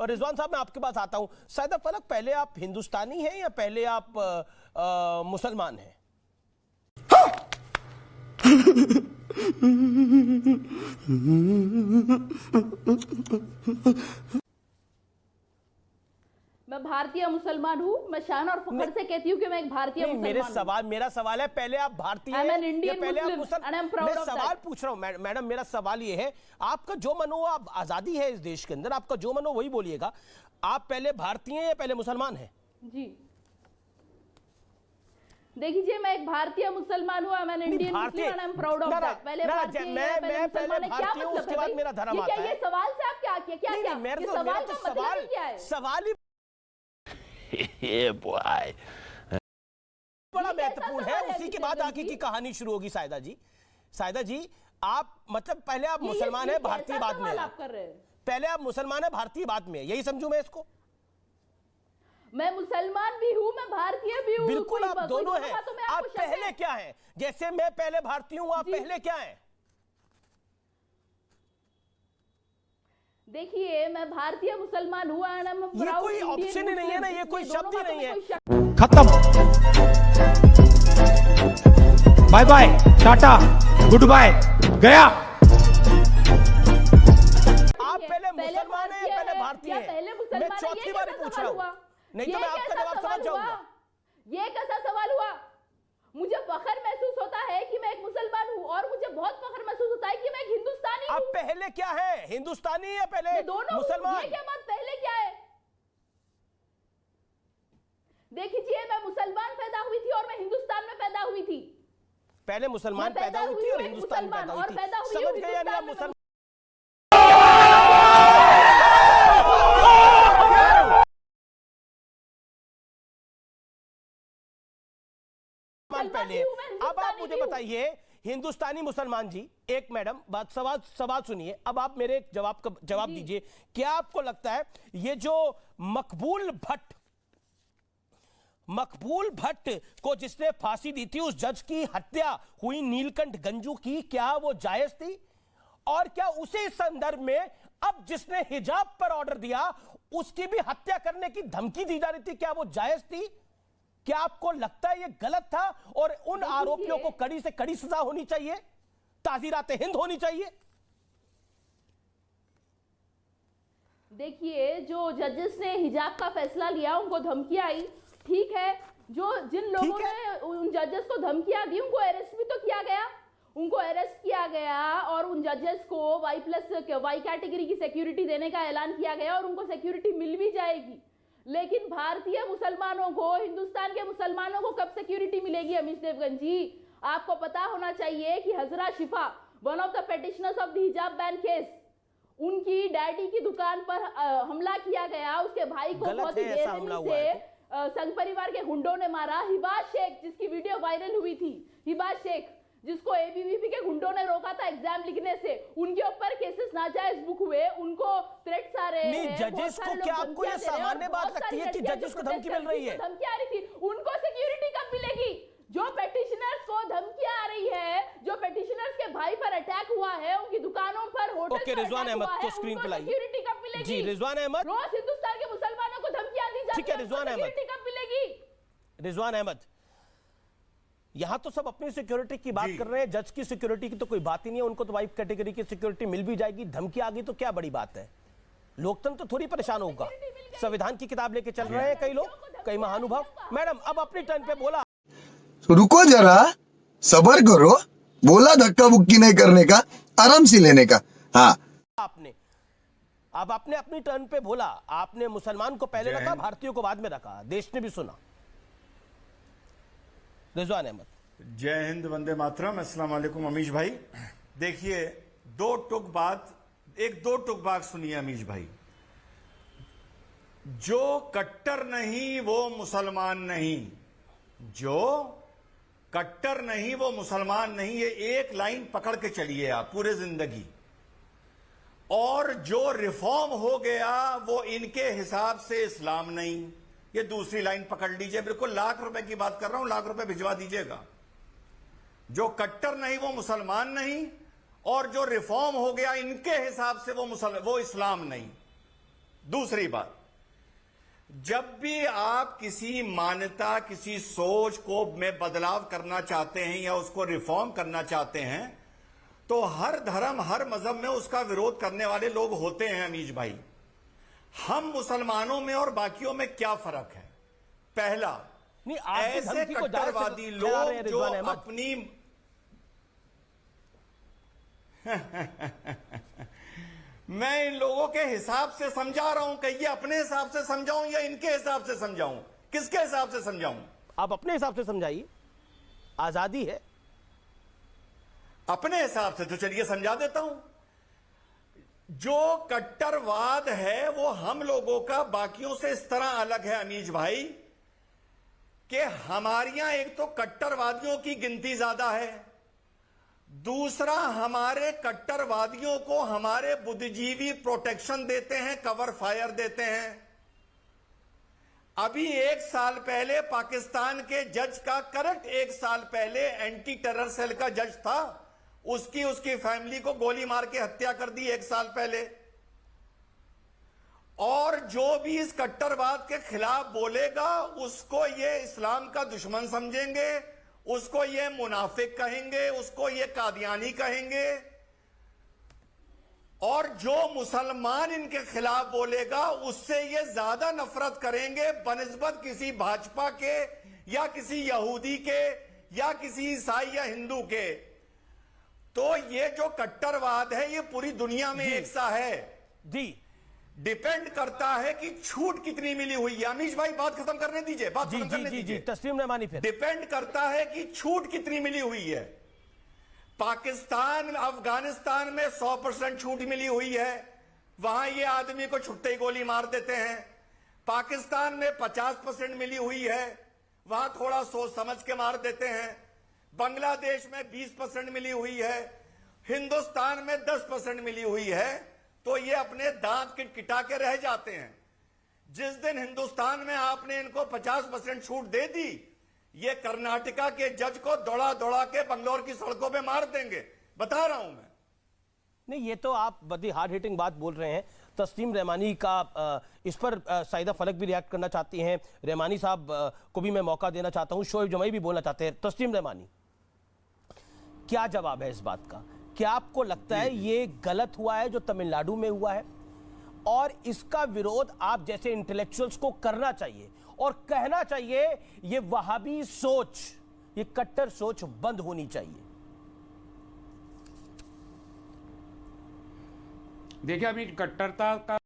और रिजवान साहब मैं आपके पास आता हूं। सैयदा फलक, पहले आप हिंदुस्तानी हैं या पहले आप मुसलमान हैं? मैं भारतीय मुसलमान हूँ। मैं शान और फख्र से कहती हूँ कि मैं एक भारतीय मुसलमान हूँ। मेरा सवाल है, पहले आप भारतीय हैं या पहले आप मुसलमान? मैं सवाल पूछ रहा हूँ मैडम, मेरा सवाल ये है, आपका जो मन हो, आप आजादी है इस देश के अंदर, आपका जो मन हो वही बोलिएगा। आप पहले भारतीय हैं या पहले मुसलमान हैं? जी देखिए, मैं एक भारतीय मुसलमान हूँ। मैं Indian Muslim and I am proud of that. पहले भारतीय मैं पहले भारतीय हूँ, उसके बाद मेरा धर्म आता है। ये सवाल से आप क्या किया? क्या मेरा सवाल का मतलब क्या है? सवाल ही बड़ा महत्वपूर्ण है। उसी के बाद आगे की कहानी शुरू होगी। सायदा जी, सायदा जी, आप मतलब पहले आप मुसलमान है, भारतीय बाद में आप कर रहे हैं। पहले आप मुसलमान है, भारतीय बाद में, यही समझूं मैं इसको? मैं मुसलमान भी हूँ, मैं भारतीय भी हूँ। बिल्कुल, आप दोनों हैं। आप पहले क्या हैं? जैसे मैं पहले भारतीय हूँ, आप पहले क्या हैं? देखिए, मैं भारतीय मुसलमान हूँ। ये कोई ऑप्शन ही नहीं है ना, ये कोई शब्द ही नहीं है। खत्म, bye bye, tata, goodbye, गया। आप पहले मुसलमान हैं या पहले भारतीय हैं? मैं चौथी बार पूछ रहा हूँ, नहीं तो मैं आपका जवाब समझ जाऊंगा। ये कैसा सवाल हुआ? मुझे फख्र महसूस होता है कि मैं एक मुसलमान हूँ और मुझे बहुत फख्र महसूस होता है कि मैं एक हिंदुस्तानी हूँ। आप पहले क्या है, हिंदुस्तानी या पहले मुसलमान? ये क्या बात, पहले क्या है? देखिए, मैं मुसलमान पैदा हुई थी और मैं हिंदुस्तान में पैदा हुई थी। पहले मुसलमान पैदा हुई थी और हिंदुस्तान में पैदा हुई थी। समझ गए यानी आप मुसलमान पहले। अब आप मुझे बताइए, हिंदुस्तानी मुसलमान जी, एक मैडम बात, सवाल सुनिए। अब आप मेरे एक जवाब दीजिए। क्या आपको लगता है ये जो मकबूल भट्ट को जिसने फांसी दी थी, उस जज की हत्या हुई नीलकंठ गंजू की, क्या वो जायज थी? और क्या उसी संदर्भ में अब जिसने हिजाब पर ऑर्डर दिया उसकी भी हत्या करने की धमकी दी जा रही थी, क्या वो जायज थी? क्या आपको लगता है ये गलत था और उन आरोपियों को कड़ी से कड़ी सजा होनी चाहिए, ताज़ीरात हिंद होनी चाहिए? देखिए, जो जजेस ने हिजाब का फैसला लिया उनको धमकियां आई, ठीक है। जिन लोगों ने उन जजेस को धमकियां दी उनको अरेस्ट भी तो किया गया, उनको अरेस्ट किया गया और उन जजेस को वाई कैटेगरी की सिक्योरिटी देने का ऐलान किया गया और उनको सिक्योरिटी मिल भी जाएगी। लेकिन भारतीय मुसलमानों को, हिंदुस्तान के मुसलमानों को कब सिक्योरिटी मिलेगी? अमीश देवगन जी, आपको पता होना चाहिए कि हजरा शिफा, one of the petitioners of the हिजाब बैन केस, उनकी डैडी की दुकान पर हमला किया गया। उसके भाई को बहुत ही बेरहमी से संघ परिवार के गुंडों ने मारा। हिबा शेख, जिसकी वीडियो वायरल हुई थी, हिबा शेख जिसको एबीवीपी के गुंडों ने रोका था एग्जाम लिखने से, उनके ऊपर केसेस नाजायज बुक हुए, उनको थ्रेट्स आ रहे हैं। जजेस को क्या आपको ये सामान्य बात लगती है कि जजेस को धमकी मिल रही है? धमकी आ रही थी, उनको सिक्योरिटी कब मिलेगी? जो पेटिशनर्स को धमकी आ रही है, जो पेटिशनर्स के भाई पर अटैक हुआ है, उनकी दुकानों पर, होटल पर रिजवान अहमद को स्क्रीन पे लाइए। सिक्योरिटी कब मिलेगी? जी, रिजवान अहमद। रोज हिंदुस्तान के मुसलमानों को धमकियां दी जाती है, रिजवान अहमद, सिक्योरिटी कब मिलेगी? रिजवान अहमद, यहां तो सब अपनी सिक्योरिटी की बात कर रहे हैं, जज की सिक्योरिटी की तो कोई बात ही नहीं है। उनको तो वाइफ कैटेगरी की सिक्योरिटी मिल भी जाएगी, धमकी आ गई तो क्या बड़ी बात है? लोकतंत्र थोड़ी परेशान होगा। संविधान की किताब लेके चल रहे हैं कई लोग, कई महानुभाव। मैडम, अब अपनी टर्न पे बोला। रुको जरा, सबर करो, बोला धक्का बुक्की नहीं करने का, आराम से लेने का। हाँ, अब आपने अपनी टर्न पे बोला, आपने मुसलमान को पहले रखा, भारतीयों को बाद में रखा, देश ने भी सुना। रिजवान अहमद, जय हिंद, वंदे मातरम, अस्सलाम वालेकुम। अमीश भाई, देखिए, दो टुक बात सुनिए अमीश भाई। जो कट्टर नहीं वो मुसलमान नहीं, जो कट्टर नहीं वो मुसलमान नहीं, ये एक लाइन पकड़ के चलिए आप पूरे जिंदगी। और जो रिफॉर्म हो गया वो इनके हिसाब से इस्लाम नहीं, ये दूसरी लाइन पकड़ लीजिए। बिल्कुल लाख रुपए की बात कर रहा हूं, लाख रुपए भिजवा दीजिएगा। जो कट्टर नहीं वो मुसलमान नहीं, और जो रिफॉर्म हो गया इनके हिसाब से वो इस्लाम नहीं। दूसरी बात, जब भी आप किसी मान्यता, किसी सोच को में बदलाव करना चाहते हैं या उसको रिफॉर्म करना चाहते हैं, तो हर धर्म, हर मजहब में उसका विरोध करने वाले लोग होते हैं। अमीश भाई, हम मुसलमानों में और बाकियों में क्या फर्क है? पहला, नहीं, आप भी ऐसे धमकी को कट्टरवादी जाहिर से फैला रहे हैं, लोग जो रिजवान अहमद। अपनी मैं इन लोगों के हिसाब से समझा रहा हूं कि ये अपने हिसाब से समझाऊं या इनके हिसाब से समझाऊं, किसके हिसाब से समझाऊं? आप अपने हिसाब से समझाइए, आजादी है। अपने हिसाब से तो चलिए समझा देता हूं। जो कट्टरवाद है वो हम लोगों का बाकियों से इस तरह अलग है अमीश भाई, कि हमारे यहां एक तो कट्टरवादियों की गिनती ज्यादा है, दूसरा हमारे कट्टरवादियों को हमारे बुद्धिजीवी प्रोटेक्शन देते हैं, कवर फायर देते हैं। अभी 1 साल पहले पाकिस्तान के जज का, करेक्ट 1 साल पहले एंटी टेरर सेल का जज था, उसकी फैमिली को गोली मार के हत्या कर दी 1 साल पहले। और जो भी इस कट्टरवाद के खिलाफ बोलेगा उसको ये इस्लाम का दुश्मन समझेंगे, उसको ये मुनाफिक कहेंगे, उसको ये कादियानी कहेंगे। और जो मुसलमान इनके खिलाफ बोलेगा उससे ये ज्यादा नफरत करेंगे बनिस्बत किसी भाजपा के या किसी यहूदी के या किसी ईसाई या हिंदू के। तो ये जो कट्टरवाद है ये पूरी दुनिया में एक सा है। जी, डिपेंड करता है कि छूट कितनी मिली हुई है। अमीश भाई बात खत्म करने दीजिए, बात जी, खत्म जी, करने जी, जी, दीजिए। तस्लीम रहमानी फिर। डिपेंड करता है कि छूट कितनी मिली हुई है। पाकिस्तान, अफगानिस्तान में 100% छूट मिली हुई है, वहां ये आदमी को छुट्टे ही गोली मार देते हैं। पाकिस्तान में 50% मिली हुई है, वहां थोड़ा सोच समझ के मार देते हैं। बांग्लादेश में 20% मिली हुई है, हिंदुस्तान में 10% मिली हुई है, तो ये अपने दांत किटकिटा के रह जाते हैं। जिस दिन हिंदुस्तान में आपने इनको 50% छूट दे दी, ये कर्नाटका के जज को दौड़ा दौड़ा के बंगलौर की सड़कों पे मार देंगे, बता रहा हूं मैं। नहीं, ये तो आप बड़ी हार्ड हिटिंग बात बोल रहे हैं। तस्लीम रहमानी का इस पर साइदा फलक भी रिएक्ट करना चाहती हैं। रहमानी साहब को भी मैं मौका देना चाहता हूं, शोएब जमाई भी बोलना चाहते हैं। तस्लीम रहमानी, क्या जवाब है इस बात का? क्या आपको लगता है ये गलत हुआ है जो तमिलनाडु में हुआ है, और इसका विरोध आप जैसे इंटेलेक्चुअल्स को करना चाहिए और कहना चाहिए ये वहाबी सोच, ये कट्टर सोच बंद होनी चाहिए? देखिए, अभी कट्टरता का